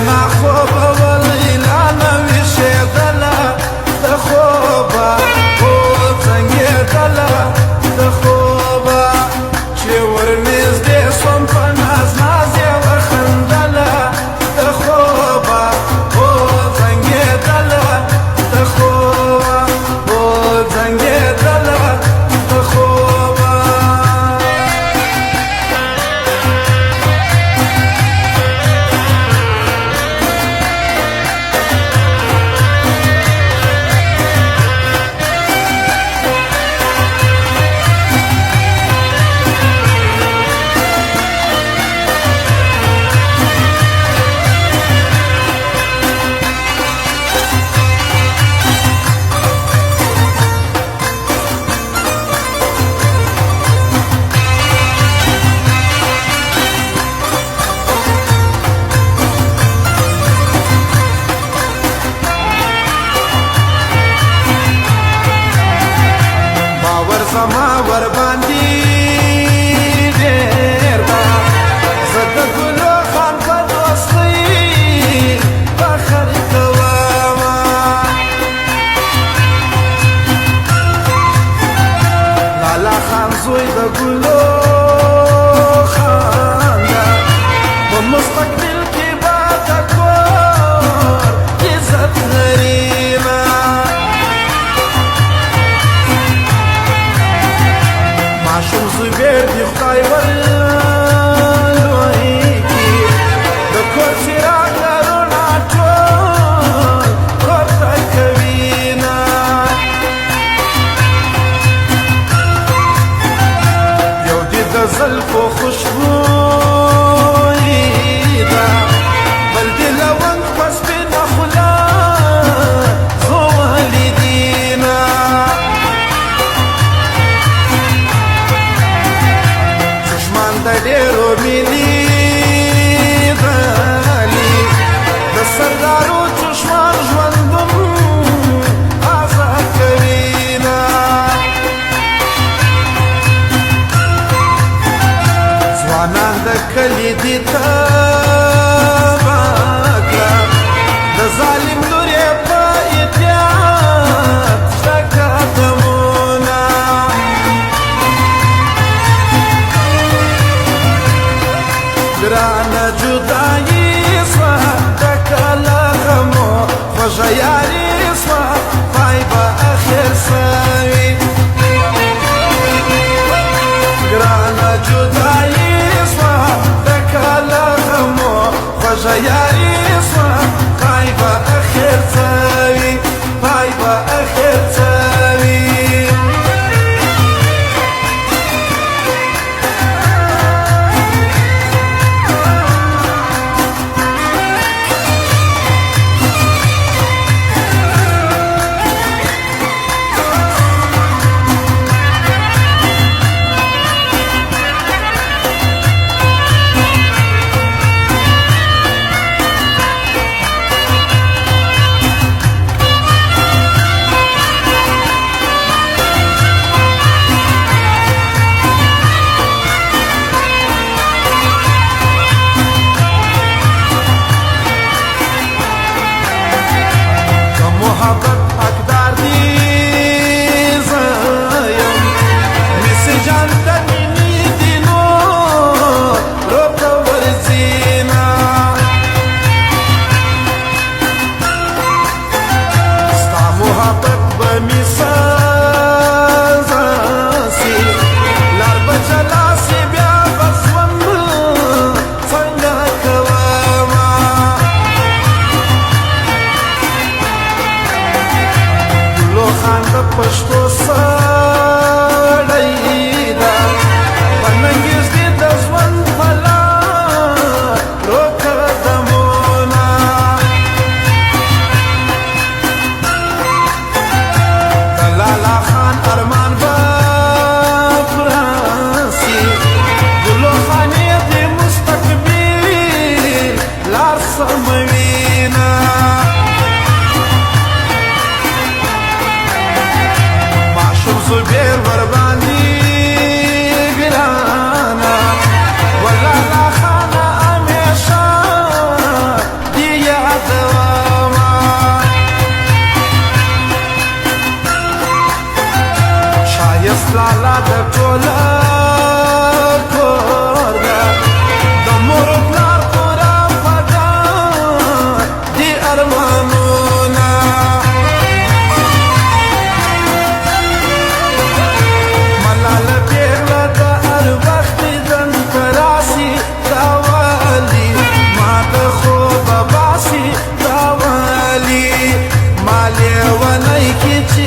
ما خوبه ولیلانه ویښېدله د خوبه وڅنګېدله د خوبه چې ورنږدې سوم په ناز ناز یې وخندله د خوبه وڅنګېدله د خوبه وڅنګېدله د خوبه زما ورباندې ډېر ده زه د ګلو خان په دوستۍ فخر کومه لالا خان زوی د ګلو خان ده په مستقبل کې به د کور عزت لريمه ماشوم زبیر دی خدای ولوی کی د کور څراغ لرونه ټول کور ته کوینه یو دې د زلفو خوشبویي ده بل دې لونګ په سپینه خوله زولې دینه د ډېرو ملي دلي د سردارو چشمان ژوندون آزاد کوینه ځوانان د کلي دي تباه کړه د ظالم لور یې په احتیاط شته قدمونه ګرانه جدایي سوه د کله غمو خوږه یاري سوه پای به اخر سوي ګرانه جدایي سوه د کله غمو خوږه یاري سوه پای به اخر سوي پای به اخر سوي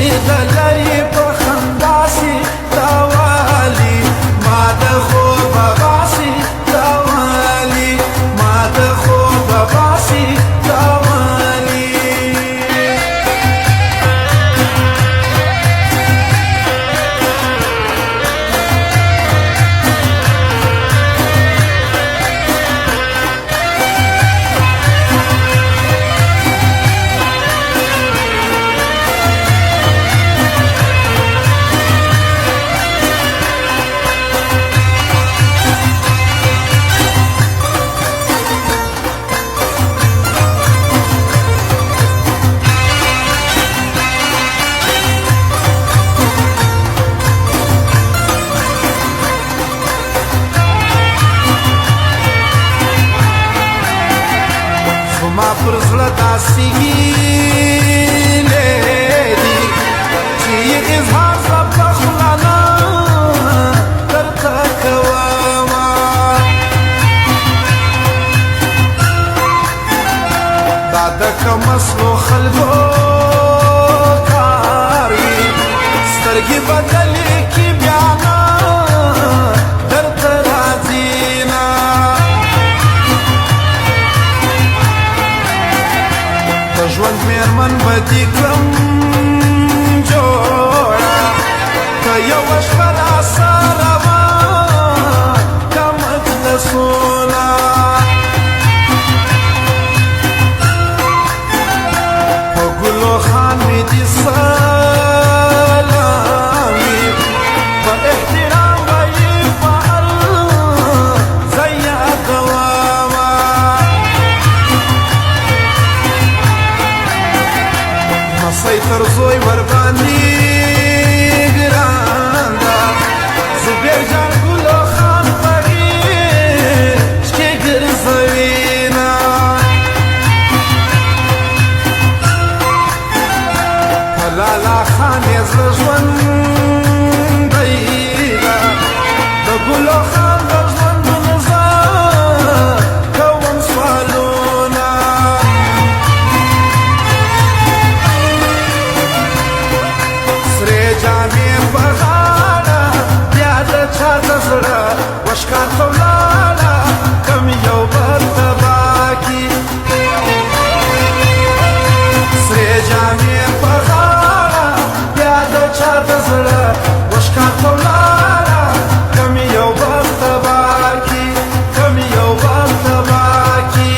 چې د لرې په خندا سي راوالي ما د خوبه باسي راوالي ما د خوبه باسي راوالي ما پر زړه داسې هیلې دي چې یې اظهار زه په خوله نه درته کومه دا د کم اصلو خلکو کار وي سترګې بدلې کړي بیا نه درته راځي نه ژوند مېرمن به دې کړم جوړه که یوه شپه راسره وه که مجلسونه په ګلو خان مې دې سلام وي په احترام به یې فعل زه یادومه مسۍ تر زوی ورباندې ګران ده زبیر جان ګلو خان په عشق کې ګرځوینه په لالا خان یې زړه ژوندی ده د ګلو خان د ژوندونه زه کوم سوالونه جامې په غاړه بیا د چا د زړه وشکار ته ولاړه کم یو بل تبا کي سرې جامې په غاړه بیا د چا د زړه وشکار ته ولاړه کم یو بل تبا کي کم یو بل تبا کي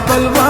بلوا